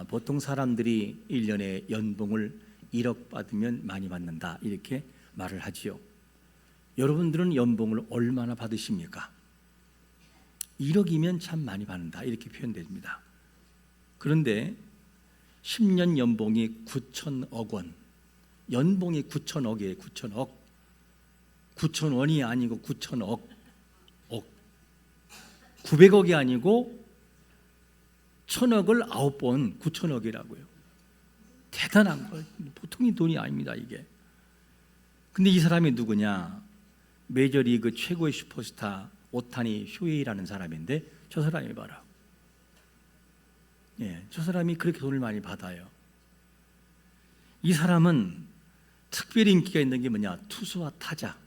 보통 사람들이 1년에 연봉을 1억 받으면 많이 받는다 이렇게 말을 하지요. 여러분들은 연봉을 얼마나 받으십니까? 1억이면 참 많이 받는다 이렇게 표현됩니다. 그런데 10년 연봉이 9천억 원, 연봉이 9천억이에요. 9천억, 9천원이 아니고 9천억, 900억이 아니고 1000억을 9번 9천억이라고요. 대단한 거, 보통의 돈이 아닙니다 이게. 근데 이 사람이 누구냐? 메이저리그 최고의 슈퍼스타 오타니 쇼헤이라는 사람인데, 저 사람이 봐라. 저 사람이 그렇게 돈을 많이 받아요. 이 사람은 특별히 인기가 있는 게 뭐냐? 투수와 타자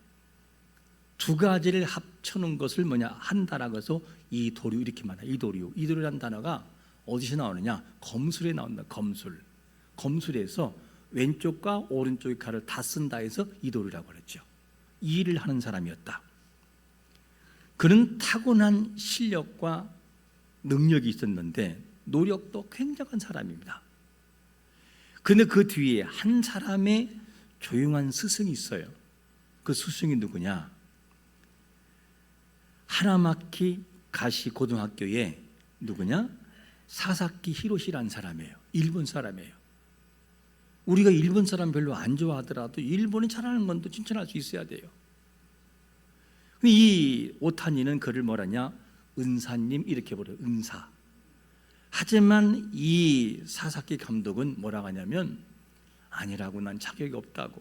두 가지를 합쳐놓은 것을 뭐냐? 한다라고 해서 이도류 이렇게 말해요. 이도류라는 단어가 어디서 나오느냐? 검술에 나온다. 검술에서 왼쪽과 오른쪽의 칼을 다 쓴다 해서 이도류라고 그랬죠. 이 일을 하는 사람이었다. 그는 타고난 실력과 능력이 있었는데 노력도 굉장한 사람입니다. 그런데 그 뒤에 한 사람의 조용한 스승이 있어요. 그 스승이 누구냐? 하나마키 가시 고등학교에 누구냐? 사사키 히로시라는 사람이에요. 일본 사람이에요. 우리가 일본 사람 별로 안 좋아하더라도 일본이 잘하는 건 또 칭찬할 수 있어야 돼요. 이 오타니는 그를 뭐라냐? 은사님 이렇게 부르요. 은사. 하지만 이 사사키 감독은 뭐라고 하냐면, 아니라고, 난 자격이 없다고.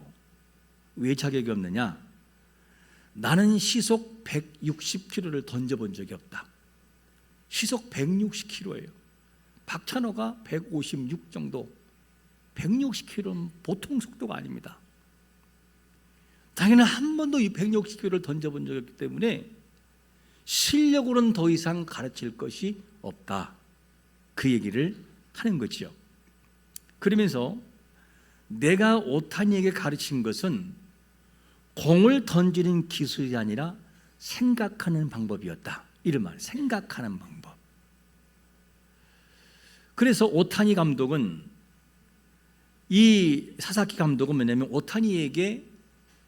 왜 자격이 없느냐? 나는 시속 160km를 던져본 적이 없다. 시속 160km예요. 박찬호가 156 정도. 160km는 보통 속도가 아닙니다. 자기는 한 번도 이 160km를 던져본 적이 없기 때문에 실력으로는 더 이상 가르칠 것이 없다. 그 얘기를 하는 거지요. 그러면서 내가 오타니에게 가르친 것은 공을 던지는 기술이 아니라 생각하는 방법이었다. 이런 말, 생각하는 방법. 그래서 오타니 감독은, 이 사사키 감독은 뭐냐면 오타니에게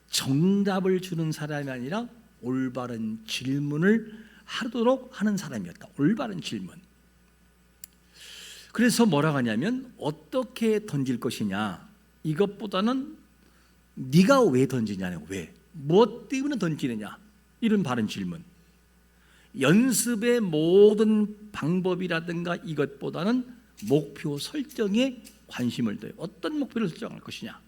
정답을 주는 사람이 아니라 올바른 질문을 하도록 하는 사람이었다. 올바른 질문. 그래서 뭐라고 하냐면, 어떻게 던질 것이냐, 이것보다는 네가 왜 던지냐는, 왜, 무엇 때문에 던지느냐, 이런 바른 질문. 연습의 모든 방법이라든가 이것보다는 목표 설정에 관심을 둬요. 어떤 목표를 설정할 것이냐.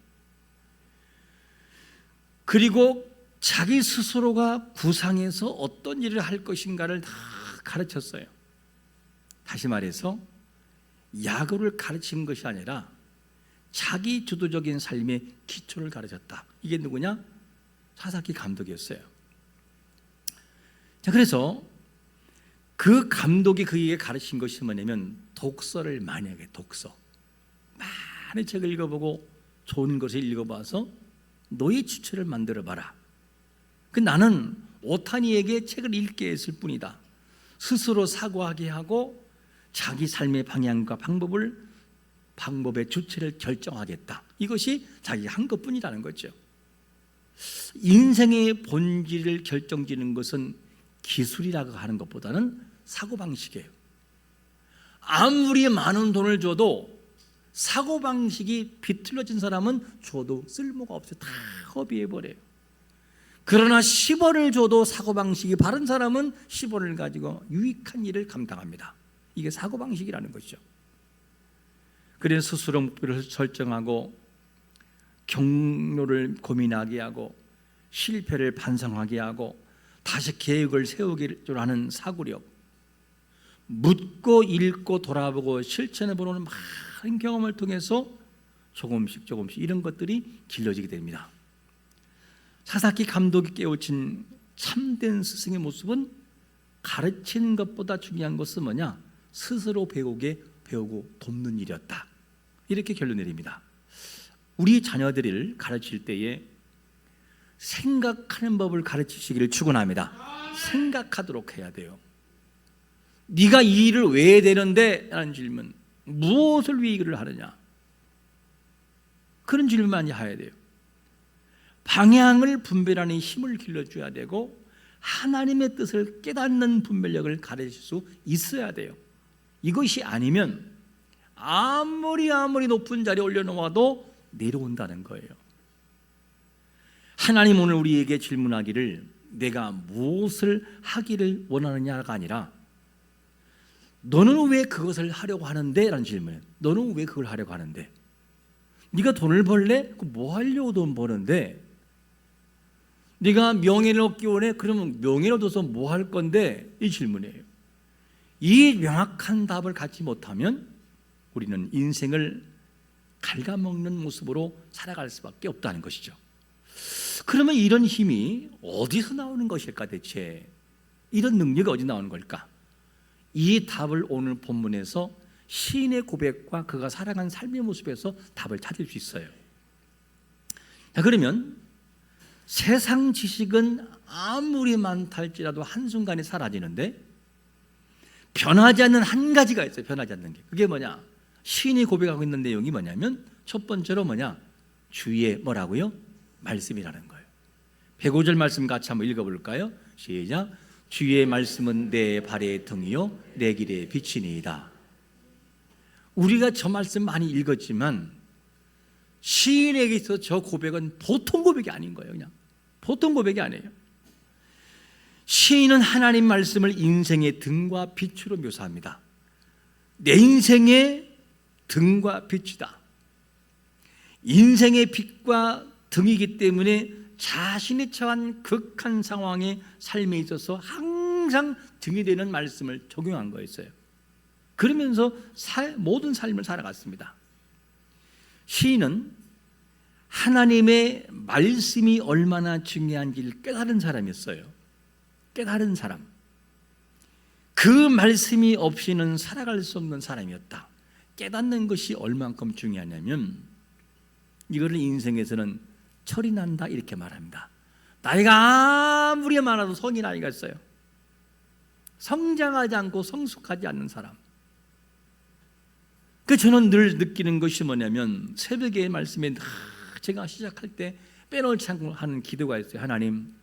그리고 자기 스스로가 구상해서 어떤 일을 할 것인가를 다 가르쳤어요. 다시 말해서 야구를 가르친 것이 아니라 자기 주도적인 삶의 기초를 가르쳤다. 이게 누구냐? 사사키 감독이었어요. 자, 그래서 그 감독이 그에게 가르친 것이 뭐냐면, 독서를 많이 하게. 독서. 많은 책을 읽어보고 좋은 것을 읽어봐서 너의 주체를 만들어봐라. 나는 오타니에게 책을 읽게 했을 뿐이다. 스스로 사고하게 하고 자기 삶의 방향과 방법의 주체를 결정하겠다. 이것이 자기가 한 것뿐이라는 거죠. 인생의 본질을 결정짓는 것은 기술이라고 하는 것보다는 사고방식이에요. 아무리 많은 돈을 줘도 사고방식이 비틀어진 사람은 줘도 쓸모가 없어요. 다 허비해버려요. 그러나 10원을 줘도 사고방식이 바른 사람은 10원을 가지고 유익한 일을 감당합니다. 이게 사고방식이라는 것이죠. 그래서 스스로 목표를 설정하고 경로를 고민하게 하고 실패를 반성하게 하고 다시 계획을 세우기를 하는 사고력, 묻고 읽고 돌아보고 실천해보는 많은 경험을 통해서 조금씩 이런 것들이 길러지게 됩니다. 사사키 감독이 깨우친 참된 스승의 모습은 가르치는 것보다 중요한 것은 뭐냐? 스스로 배우고 돕는 일이었다. 이렇게 결론 내립니다. 우리 자녀들을 가르칠 때에 생각하는 법을 가르치시기를 축원합니다. 생각하도록 해야 돼요. 네가 이 일을 왜 해야 되는데? 라는 질문. 무엇을 위해 일을 하느냐? 그런 질문 많이 해야 돼요. 방향을 분별하는 힘을 길러줘야 되고 하나님의 뜻을 깨닫는 분별력을 가르칠 수 있어야 돼요. 이것이 아니면 아무리 높은 자리에 올려놓아도 내려온다는 거예요. 하나님 오늘 우리에게 질문하기를 내가 무엇을 하기를 원하느냐가 아니라 너는 왜 그것을 하려고 하는데? 라는 질문이에요. 너는 왜 그걸 하려고 하는데? 네가 돈을 벌래? 뭐 하려고 돈 버는데? 네가 명예를 얻기 원해? 그러면 명예를 얻어서 뭐 할 건데? 이 질문이에요. 이 명확한 답을 갖지 못하면 우리는 인생을 갉아먹는 모습으로 살아갈 수밖에 없다는 것이죠. 그러면 이런 힘이 어디서 나오는 것일까 대체? 이런 능력이 어디 나오는 걸까? 이 답을 오늘 본문에서 시인의 고백과 그가 살아간 삶의 모습에서 답을 찾을 수 있어요. 자, 그러면 세상 지식은 아무리 많다 할지라도 한순간에 사라지는데 변하지 않는 한 가지가 있어요. 변하지 않는 게. 그게 뭐냐? 시인이 고백하고 있는 내용이 뭐냐면 첫 번째로 뭐냐? 주의 뭐라고요? 말씀이라는 거예요. 105절 말씀 같이 한번 읽어볼까요? 시작. 주의 말씀은 내 발의 등이요 내 길의 빛이니이다. 우리가 저 말씀 많이 읽었지만 시인에게 있어서 저 고백은 보통 고백이 아닌 거예요. 그냥 보통 고백이 아니에요. 시인은 하나님 말씀을 인생의 등과 빛으로 묘사합니다. 내 인생의 등과 빛이다. 인생의 빛과 등이기 때문에 자신이 처한 극한 상황의 삶에 있어서 항상 등이 되는 말씀을 적용한 거였어요. 그러면서 모든 삶을 살아갔습니다. 시인은 하나님의 말씀이 얼마나 중요한지를 깨달은 사람이었어요. 깨달은 사람. 그 말씀이 없이는 살아갈 수 없는 사람이었다. 깨닫는 것이 얼만큼 중요하냐면 이거를 인생에서는 철이 난다 이렇게 말합니다. 나이가 아무리 많아도 성이 나이가 있어요. 성장하지 않고 성숙하지 않는 사람. 저는 늘 느끼는 것이 뭐냐면 새벽의 말씀에 제가 시작할 때 빼놓지 않고 하는 기도가 있어요. 하나님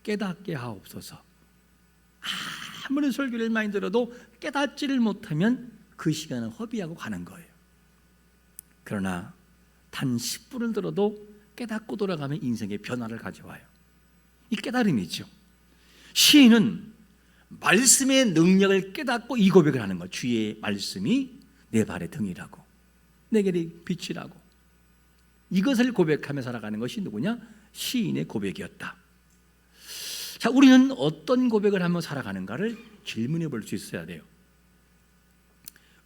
깨닫게 하옵소서. 아무리 설교를 많이 들어도 깨닫지를 못하면 그 시간은 허비하고 가는 거예요. 그러나 단 10분을 들어도 깨닫고 돌아가면 인생의 변화를 가져와요. 이 깨달음이죠. 시인은 말씀의 능력을 깨닫고 이 고백을 하는 거예요. 주의 말씀이 내 발의 등이라고 내 길의 빛이라고. 이것을 고백하며 살아가는 것이 누구냐? 시인의 고백이었다. 자, 우리는 어떤 고백을 하며 살아가는가를 질문해 볼 수 있어야 돼요.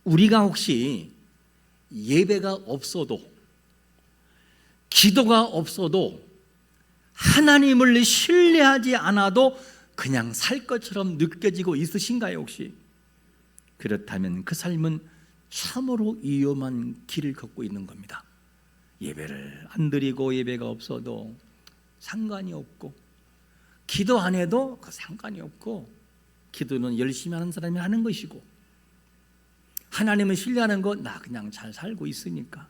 우리가 혹시 예배가 없어도 기도가 없어도 하나님을 신뢰하지 않아도 그냥 살 것처럼 느껴지고 있으신가요 혹시? 그렇다면 그 삶은 참으로 위험한 길을 걷고 있는 겁니다. 예배를 안 드리고 예배가 없어도 상관이 없고 기도 안 해도 그 상관이 없고 기도는 열심히 하는 사람이 하는 것이고 하나님을 신뢰하는 거 나 그냥 잘 살고 있으니까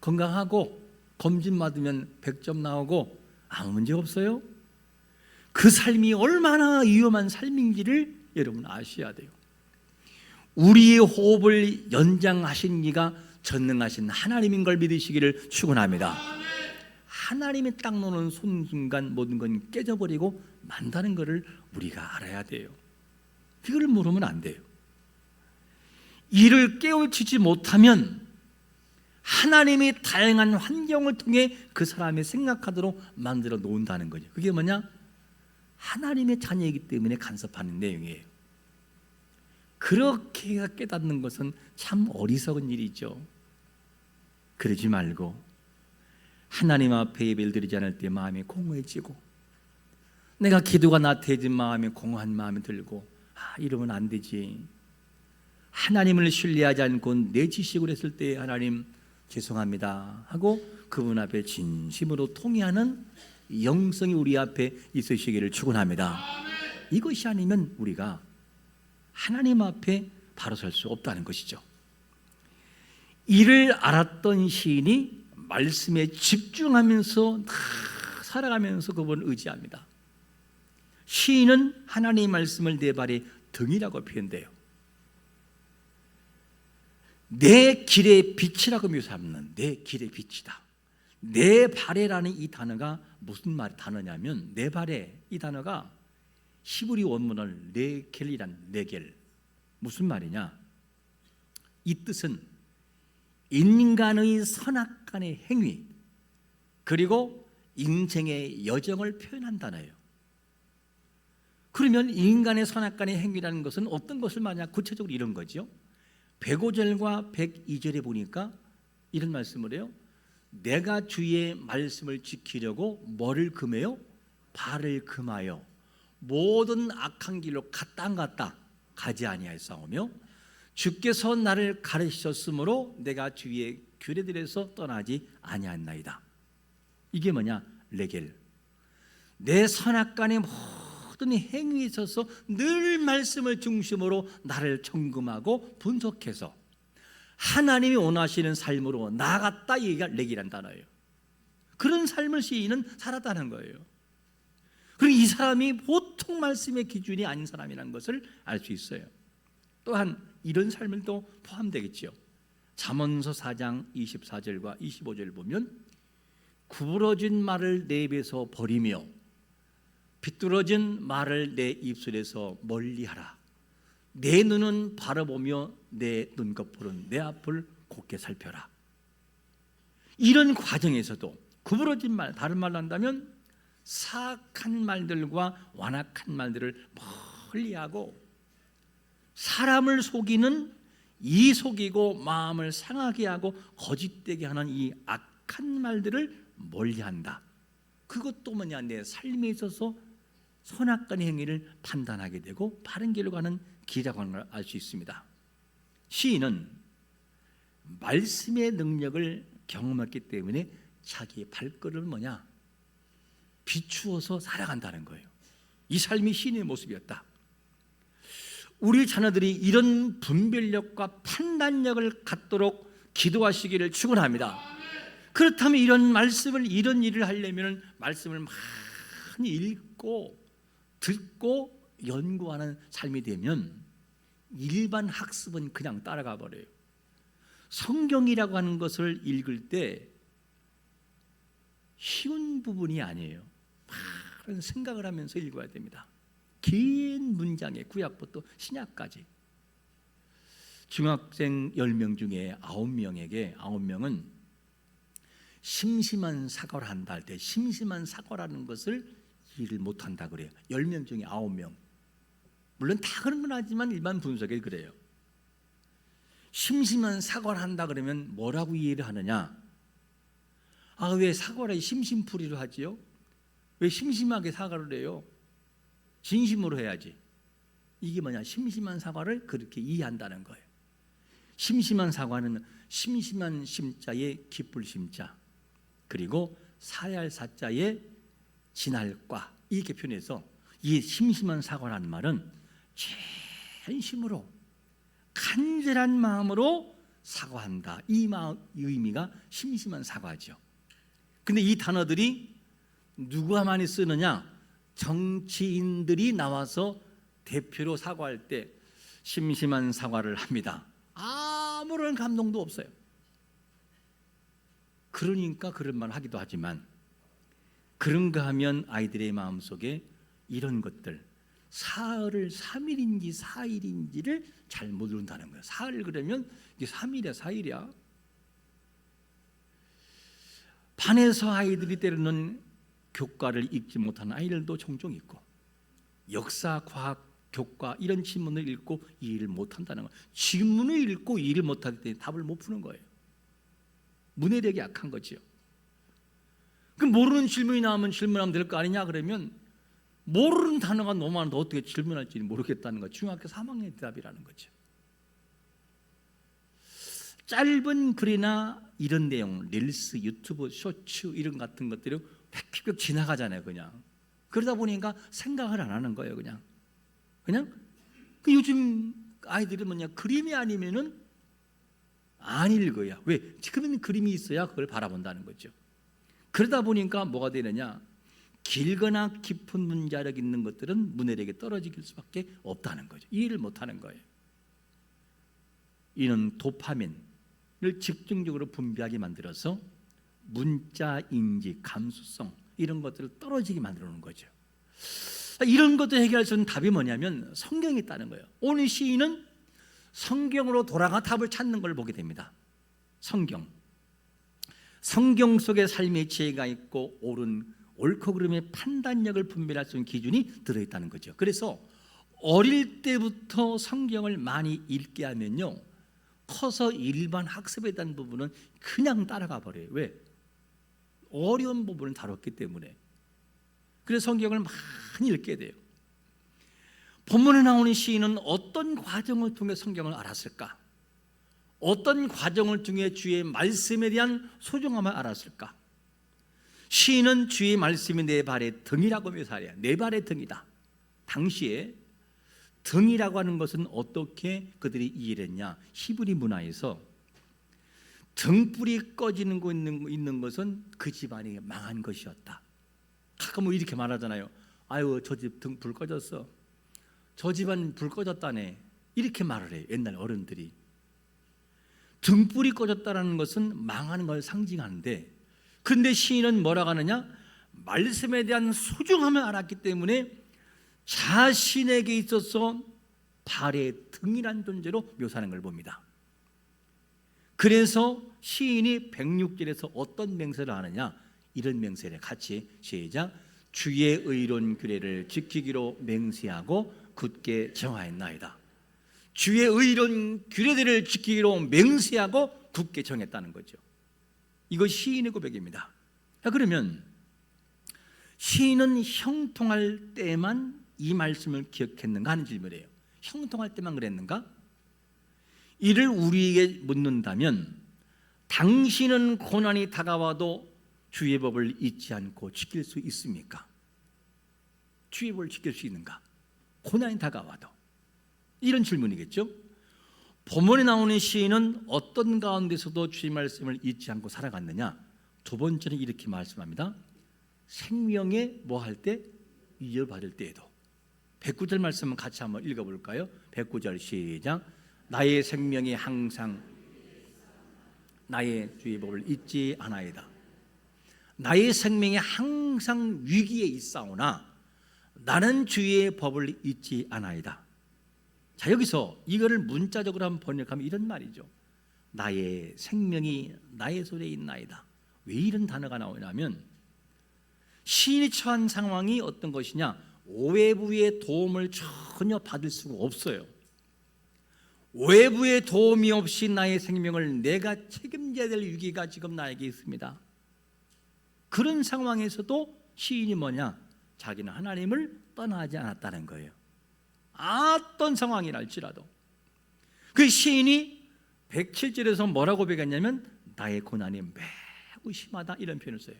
건강하고 검진 받으면 100점 나오고 아무 문제 없어요. 그 삶이 얼마나 위험한 삶인지를 여러분 아셔야 돼요. 우리의 호흡을 연장하신 이가 전능하신 하나님인 걸 믿으시기를 축원합니다. 하나님이 딱 놓는 순간 모든 건 깨져버리고 만다는 것을 우리가 알아야 돼요. 그걸 모르면 안 돼요. 이를 깨우치지 못하면 하나님이 다양한 환경을 통해 그 사람이 생각하도록 만들어 놓는다는 거죠. 그게 뭐냐? 하나님의 자녀이기 때문에 간섭하는 내용이에요. 그렇게 깨닫는 것은 참 어리석은 일이죠. 그러지 말고 하나님 앞에 예배를 드리지 않을 때 마음이 공허해지고 내가 기도가 나태해진 마음에 공허한 마음이 들고 이러면 안 되지. 하나님을 신뢰하지 않고 내 지식으로 했을 때 하나님 죄송합니다 하고 그분 앞에 진심으로 통회하는 영성이 우리 앞에 있으시기를 축원합니다. 이것이 아니면 우리가 하나님 앞에 바로 설 수 없다는 것이죠. 이를 알았던 시인이 말씀에 집중하면서 살아가면서 그분을 의지합니다. 시인은 하나님의 말씀을 내 발의 등이라고 표현돼요. 내 길의 빛이라고 묘사하는 내 길의 빛이다. 내 발에라는 이 단어가 무슨 단어냐면 내 발에 이 단어가 히브리 원문을 네겔이란 네겔 무슨 말이냐? 이 뜻은 인간의 선악간의 행위 그리고 인생의 여정을 표현한 단어예요. 그러면 인간의 선악간의 행위라는 것은 어떤 것을 말하냐? 구체적으로 이런 거죠. 105절과 102절에 보니까 이런 말씀을 해요. 내가 주의 말씀을 지키려고 뭐를 금해요? 발을 금하여 모든 악한 길로 갔다 안 갔다 가지 아니하였사오며 주께서 나를 가르치셨으므로 내가 주의 규례들에서 떠나지 아니하였나이다. 이게 뭐냐? 레겔. 내 선악간의 모든 행위에 있어서 늘 말씀을 중심으로 나를 점검하고 분석해서 하나님이 원하시는 삶으로 나아갔다. 얘기가 레겔이라는 단어예요. 그런 삶을 시인은 살았다는 거예요. 그리고 이 사람이 보통 말씀의 기준이 아닌 사람이라는 것을 알 수 있어요. 또한 이런 삶을 또 포함되겠죠. 잠언서 4장 24절과 25절 보면 구부러진 말을 내 입에서 버리며 비뚤어진 말을 내 입술에서 멀리하라. 내 눈은 바라보며 내 눈꺼풀은 내 앞을 곧게 살펴라. 이런 과정에서도 구부러진 말, 다른 말로 한다면 사악한 말들과 완악한 말들을 멀리하고 사람을 속이는 이 속이고 마음을 상하게 하고 거짓되게 하는 이 악한 말들을 멀리한다. 그것도 뭐냐? 내 삶에 있어서 선악간의 행위를 판단하게 되고 바른 길로 가는 길이라고 하는 걸 알 수 있습니다. 시인은 말씀의 능력을 경험했기 때문에 자기 발걸음을 뭐냐? 비추어서 살아간다는 거예요. 이 삶이 시인의 모습이었다. 우리 자녀들이 이런 분별력과 판단력을 갖도록 기도하시기를 축원합니다. 그렇다면 이런 말씀을 이런 일을 하려면 말씀을 많이 읽고 듣고 연구하는 삶이 되면 일반 학습은 그냥 따라가 버려요. 성경이라고 하는 것을 읽을 때 쉬운 부분이 아니에요. 많은 생각을 하면서 읽어야 됩니다. 긴 문장에 구약부터 신약까지. 중학생 10명 중에 9명은 심심한 사과를 한다 할 때 심심한 사과라는 것을 이해를 못한다 그래요. 10명 중에 9명. 물론 다 그런 건 아니지만 일반 분석에 그래요. 심심한 사과를 한다 그러면 뭐라고 이해를 하느냐? 아, 왜 사과를 심심풀이로 하지요? 왜 심심하게 사과를 해요? 진심으로 해야지. 이게 뭐냐? 심심한 사과를 그렇게 이해한다는 거예요. 심심한 사과는 심심한 심자에 기쁠 심자, 그리고 사야할 사자에 진할과 이렇게 표현해서 이 심심한 사과라는 말은 진심으로 간절한 마음으로 사과한다. 이 의미가 심심한 사과죠. 근데 이 단어들이 누가 많이 쓰느냐? 정치인들이 나와서 대표로 사과할 때 심심한 사과를 합니다. 아무런 감동도 없어요. 그러니까 그런 말 하기도 하지만 그런가 하면 아이들의 마음속에 이런 것들 사흘을 3일인지 4일인지를 잘 모른다는 거예요. 사흘 그러면 이게 3일이야 4일이야. 반에서 아이들이 때로는 교과를 읽지 못하는 아이들도 종종 있고 역사, 과학, 교과 이런 지문을 읽고 이해를 못한다는 거예요. 지문을 읽고 이해를 못하기 때문에 답을 못 푸는 거예요. 문해력이 약한 거죠. 그럼 모르는 질문이 나오면 질문하면 될 거 아니냐 그러면 모르는 단어가 너무 많은데 어떻게 질문할지 모르겠다는 거. 중학교 3학년 대답이라는 거죠. 짧은 글이나 이런 내용, 릴스, 유튜브, 쇼츠 이런 같은 것들이 휙휙 지나가잖아요. 그냥 그러다 보니까 생각을 안 하는 거예요. 그냥 그 요즘 아이들이 뭐냐 그림이 아니면은 안 읽어야. 왜? 지금은 그림이 있어야 그걸 바라본다는 거죠. 그러다 보니까 뭐가 되느냐? 길거나 깊은 문자력 있는 것들은 문해력에 떨어질 수밖에 없다는 거죠. 이해를 못하는 거예요. 이는 도파민을 집중적으로 분비하게 만들어서 문자 인지, 감수성 이런 것들을 떨어지게 만들어 놓은 거죠. 이런 것들 해결할 수 있는 답이 뭐냐면 성경이 있다는 거예요. 오늘 시인은 성경으로 돌아가 답을 찾는 걸 보게 됩니다. 성경 속에 삶의 지혜가 있고 옳고 그름의 판단력을 분별할 수 있는 기준이 들어있다는 거죠. 그래서 어릴 때부터 성경을 많이 읽게 하면요, 커서 일반 학습에 대한 부분은 그냥 따라가 버려요. 왜? 어려운 부분을 다뤘기 때문에. 그래서 성경을 많이 읽게 돼요. 본문에 나오는 시인은 어떤 과정을 통해 성경을 알았을까? 어떤 과정을 통해 주의 말씀에 대한 소중함을 알았을까? 시인은 주의 말씀이 내 발의 등이라고 묘사해요. 내 발의 등이다. 당시에 등이라고 하는 것은 어떻게 그들이 이해를 했냐? 히브리 문화에서 등불이 꺼지는 거 있는 것은 그 집안이 망한 것이었다. 가끔 뭐 이렇게 말하잖아요. 아유, 저 집 등 불 꺼졌어. 저 집안 불 꺼졌다네. 이렇게 말을 해요. 옛날 어른들이. 등불이 꺼졌다는 것은 망하는 걸 상징하는데, 근데 시인은 뭐라고 하느냐? 말씀에 대한 소중함을 알았기 때문에 자신에게 있어서 발의 등이란 존재로 묘사하는 걸 봅니다. 그래서 시인이 106절에서 어떤 맹세를 하느냐? 이런 맹세를 같이 시작. 주의 의로운 규례를 지키기로 맹세하고 굳게 정하였나이다. 주의 의로운 규례들을 지키기로 맹세하고 굳게 정했다는 거죠. 이거 시인의 고백입니다. 그러면 시인은 형통할 때만 이 말씀을 기억했는가 하는 질문이에요. 형통할 때만 그랬는가? 이를 우리에게 묻는다면 당신은 고난이 다가와도 주의 법을 잊지 않고 지킬 수 있습니까? 주의 법을 지킬 수 있는가? 고난이 다가와도. 이런 질문이겠죠. 본문에 나오는 시인은 어떤 가운데서도 주의 말씀을 잊지 않고 살아갔느냐? 두 번째는 이렇게 말씀합니다. 생명에 뭐 할 때? 이어받을 때에도. 109절 말씀은 같이 한번 읽어볼까요? 109절 시작. 나의 생명이 항상 나의 주의 법을 잊지 않아이다. 나의 생명이 항상 위기에 있사오나 나는 주의 법을 잊지 않아이다. 자, 여기서 이거를 문자적으로 한번 번역하면 이런 말이죠. 나의 생명이 나의 손에 있나이다. 왜 이런 단어가 나오냐면 시인이 처한 상황이 어떤 것이냐? 외부의 도움을 전혀 받을 수가 없어요. 외부의 도움이 없이 나의 생명을 내가 책임져야 될 위기가 지금 나에게 있습니다. 그런 상황에서도 시인이 뭐냐? 자기는 하나님을 떠나지 않았다는 거예요. 어떤 상황이랄지라도. 그 시인이 107절에서 뭐라고 고백했냐면 나의 고난이 매우 심하다 이런 표현을 써요.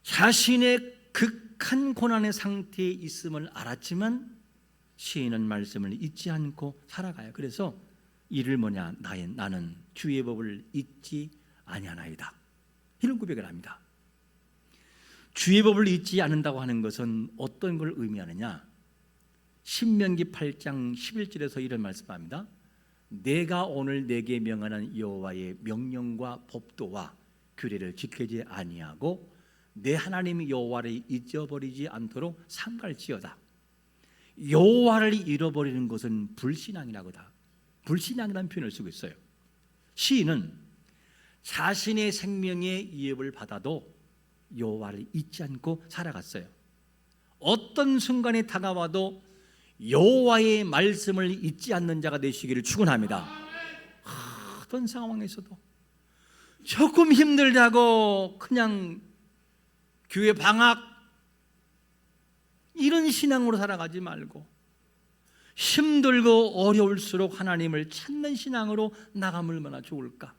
자신의 극한 고난의 상태에 있음을 알았지만 시인은 말씀을 잊지 않고 살아가요. 그래서 이를 뭐냐? 나는 주의 법을 잊지 아니하나이다. 이런 고백을 합니다. 주의 법을 잊지 않는다고 하는 것은 어떤 걸 의미하느냐? 신명기 8장 11절에서 이런 말씀합니다. 내가 오늘 내게 명하는 여호와의 명령과 법도와 규례를 지키지 아니하고 내 하나님 여호와를 잊어버리지 않도록 삼갈지어다. 여호와를 잃어버리는 것은 불신앙이라고다. 불신앙이라는 표현을 쓰고 있어요. 시인은 자신의 생명의 위협을 받아도 여호와를 잊지 않고 살아갔어요. 어떤 순간에 다가와도 여호와의 말씀을 잊지 않는 자가 되시기를 축원합니다. 어떤 상황에서도 조금 힘들다고 그냥 교회 방학 이런 신앙으로 살아가지 말고 힘들고 어려울수록 하나님을 찾는 신앙으로 나가면 얼마나 좋을까?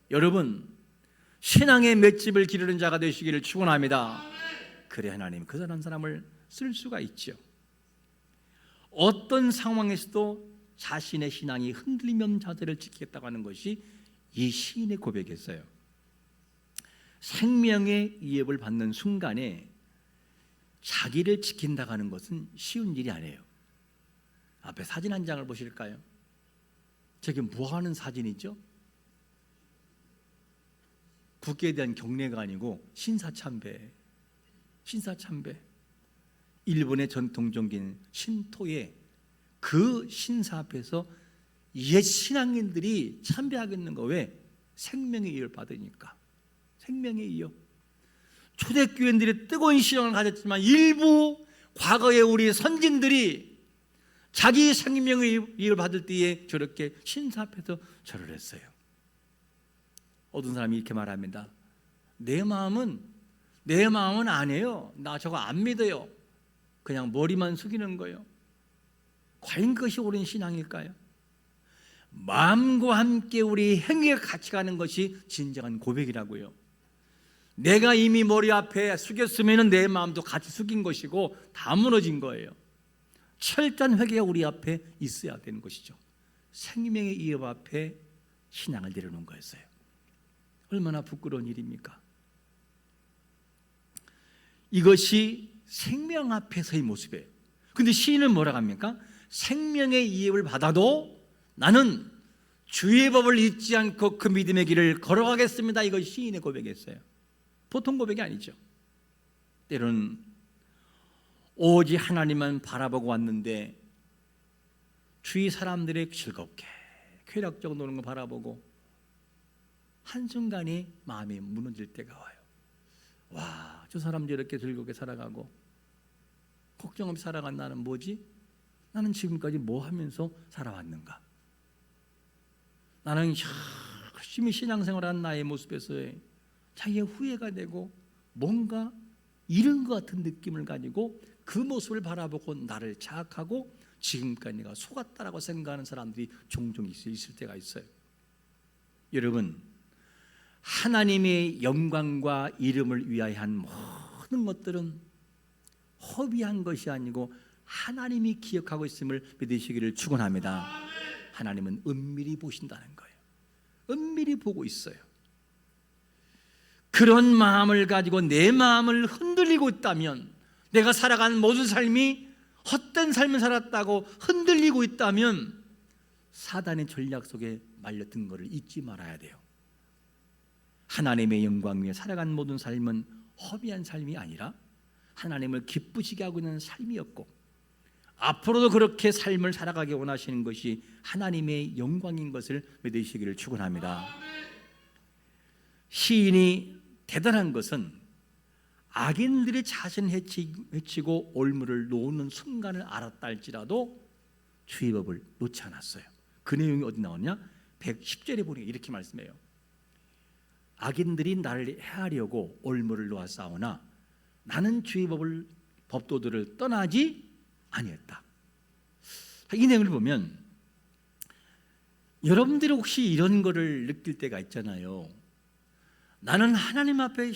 여러분, 신앙의 맷집을 기르는 자가 되시기를 축원합니다. 그래 하나님 그 사람을 쓸 수가 있죠. 어떤 상황에서도 자신의 신앙이 흔들리면 자세를 지키겠다고 하는 것이 이 시인의 고백이었어요. 생명의 위협을 받는 순간에 자기를 지킨다고 하는 것은 쉬운 일이 아니에요. 앞에 사진 한 장을 보실까요? 저게 뭐 하는 사진이죠? 국기에 대한 경례가 아니고 신사참배. 일본의 전통 종교인 신토의 그 신사 앞에서 옛 신앙인들이 참배하겠는 거 왜? 생명의 이유를 받으니까. 생명의 이유. 초대교인들이 뜨거운 신앙을 가졌지만 일부 과거의 우리 선진들이 자기 생명의 이유를 받을 때에 저렇게 신사 앞에서 절을 했어요. 어떤 사람이 이렇게 말합니다. 내 마음은 아니에요. 나 저거 안 믿어요. 그냥 머리만 숙이는 거예요. 과연 그것이 옳은 신앙일까요? 마음과 함께 우리 행위가 같이 가는 것이 진정한 고백이라고요. 내가 이미 머리 앞에 숙였으면 내 마음도 같이 숙인 것이고 다 무너진 거예요. 철저한 회개가 우리 앞에 있어야 되는 것이죠. 생명의 위협 앞에 신앙을 내려놓은 거였어요. 얼마나 부끄러운 일입니까? 이것이 생명 앞에서의 모습이에요. 근데 시인은 뭐라고 합니까? 생명의 위협을 받아도 나는 주의 법을 잊지 않고 그 믿음의 길을 걸어가겠습니다. 이것이 시인의 고백이었어요. 보통 고백이 아니죠. 때로는 오직 하나님만 바라보고 왔는데 주위 사람들의 즐겁게 쾌락적으로 노는 거 바라보고 한순간에 마음이 무너질 때가 와요. 와, 저 사람들 이렇게 즐겁게 살아가고 걱정 없이 살아간 나는 뭐지? 나는 지금까지 뭐 하면서 살아왔는가? 나는 열심히 신앙생활한 나의 모습에서의 자기의 후회가 되고 뭔가 잃은 것 같은 느낌을 가지고 그 모습을 바라보고 나를 자학하고 지금까지 내가 속았다라고 생각하는 사람들이 종종 있을 때가 있어요. 여러분, 하나님의 영광과 이름을 위하여 한 모든 것들은 허비한 것이 아니고 하나님이 기억하고 있음을 믿으시기를 축원합니다. 하나님은 은밀히 보신다는 거예요. 은밀히 보고 있어요. 그런 마음을 가지고 내 마음을 흔들리고 있다면, 내가 살아간 모든 삶이 헛된 삶을 살았다고 흔들리고 있다면 사단의 전략 속에 말려든 것을 잊지 말아야 돼요. 하나님의 영광 위에 살아간 모든 삶은 허비한 삶이 아니라 하나님을 기쁘시게 하고 있는 삶이었고, 앞으로도 그렇게 삶을 살아가기 원하시는 것이 하나님의 영광인 것을 믿으시기를 축원합니다. 시인이 대단한 것은 악인들이 자신을 해치고 올무를 놓는 순간을 알았다 할지라도 주의 법을 놓지 않았어요. 그 내용이 어디 나오냐? 110절에 보니 이렇게 말씀해요. 악인들이 나를 해하려고 올무를 놓아 싸우나 나는 주의 법도들을 떠나지 아니했다. 이 내용을 보면 여러분들이 혹시 이런 거를 느낄 때가 있잖아요. 나는 하나님 앞에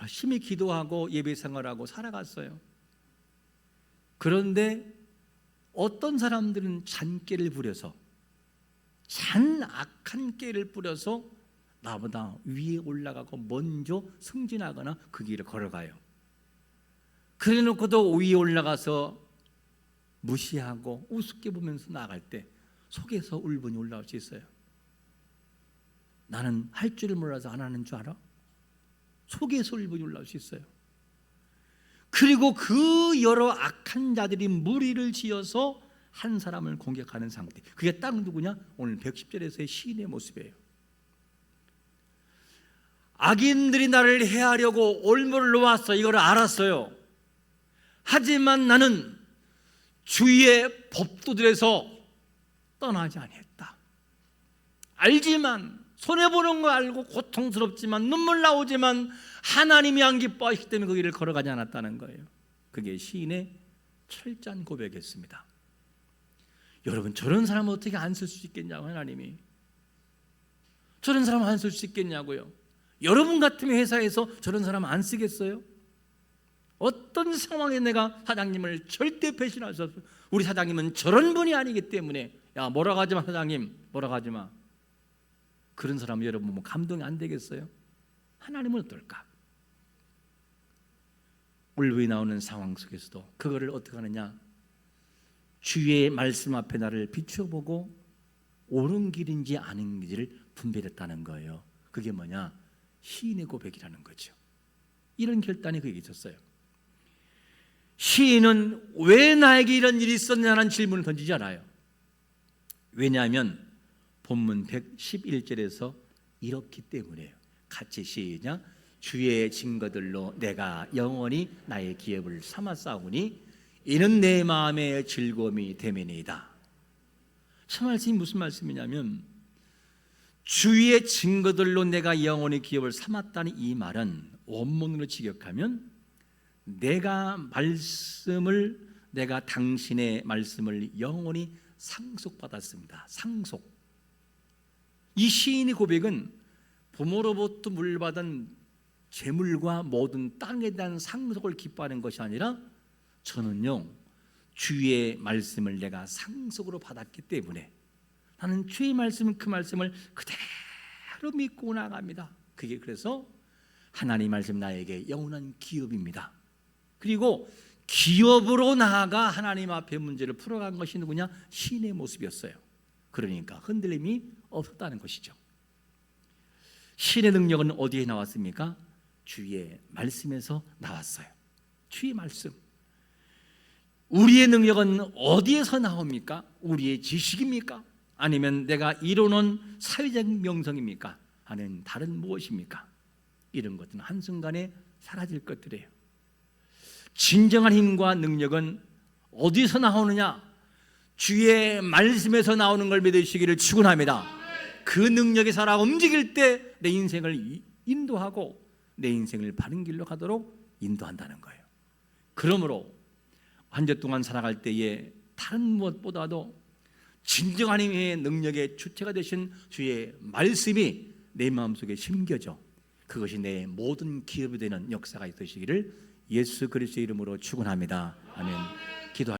열심히 기도하고 예배 생활하고 살아갔어요. 그런데 어떤 사람들은 잔꾀를 부려서, 악한 깨를 뿌려서 나보다 위에 올라가고 먼저 승진하거나 그 길을 걸어가요. 그래 놓고도 위에 올라가서 무시하고 우습게 보면서 나갈 때 속에서 울분이 올라올 수 있어요. 나는 할 줄을 몰라서 안 하는 줄 알아? 속에서 울분이 올라올 수 있어요. 그리고 그 여러 악한 자들이 무리를 지어서 한 사람을 공격하는 상태, 그게 딱 누구냐? 오늘 110절에서의 시인의 모습이에요. 악인들이 나를 해하려고 올무를 놓았어. 이걸 알았어요. 하지만 나는 주의 법도들에서 떠나지 아니했다. 알지만, 손해보는 거 알고 고통스럽지만 눈물 나오지만 하나님이 안 기뻐하시기 때문에 그 길을 걸어가지 않았다는 거예요. 그게 시인의 철저한 고백이었습니다. 여러분, 저런 사람은 어떻게 안 쓸 수 있겠냐고. 하나님이 저런 사람 안 쓸 수 있겠냐고요. 여러분 같으면 회사에서 저런 사람 안 쓰겠어요? 어떤 상황에 내가 사장님을 절대 배신할 수 없어요. 우리 사장님은 저런 분이 아니기 때문에 야, 뭐라고 하지 마, 사장님. 뭐라고 하지 마. 그런 사람 여러분 뭐 감동이 안 되겠어요? 하나님은 어떨까? 울분이 나오는 상황 속에서도 그거를 어떻게 하느냐? 주의 말씀 앞에 나를 비춰보고 옳은 길인지 아닌 길을 분별했다는 거예요. 그게 뭐냐? 시인의 고백이라는 거죠. 이런 결단이 그에게 있었어요. 시인은 왜 나에게 이런 일이 있었냐는 질문을 던지지 않아요. 왜냐하면 본문 111절에서 이렇기 때문에요. 같이 시작. 주의 증거들로 내가 영원히 나의 기업을 삼았사오니 이는 내 마음의 즐거움이 되매니이다. 저 말씀이 무슨 말씀이냐면 주의 증거들로 내가 영원히 기업을 삼았다는 이 말은 원문으로 직역하면 내가 당신의 말씀을 영원히 상속받았습니다. 상속. 이 시인의 고백은 부모로부터 물받은 재물과 모든 땅에 대한 상속을 기뻐하는 것이 아니라 저는요 주의 말씀을 내가 상속으로 받았기 때문에 나는 주의 말씀 그 말씀을 그대로 믿고 나갑니다. 그게 그래서 하나님 말씀 나에게 영원한 기업입니다. 그리고 기업으로 나아가 하나님 앞에 문제를 풀어간 것이 누구냐? 시인의 모습이었어요. 그러니까 흔들림이 없었다는 것이죠. 시인의 능력은 어디에 나왔습니까? 주의 말씀에서 나왔어요. 주의 말씀. 우리의 능력은 어디에서 나옵니까? 우리의 지식입니까? 아니면 내가 이뤄놓은 사회적 명성입니까? 아니면 다른 무엇입니까? 이런 것들은 한순간에 사라질 것들이에요. 진정한 힘과 능력은 어디서 나오느냐? 주의 말씀에서 나오는 걸 믿으시기를 축원합니다. 그 능력이 살아 움직일 때 내 인생을 인도하고 내 인생을 바른 길로 가도록 인도한다는 거예요. 그러므로 한 주 동안 살아갈 때에 다른 무엇보다도 진정한 힘의 능력의 주체가 되신 주의 말씀이 내 마음속에 심겨져 그것이 내 모든 기업이 되는 역사가 있으시기를 예수 그리스도의 이름으로 축원합니다. 아멘. 기도합니다.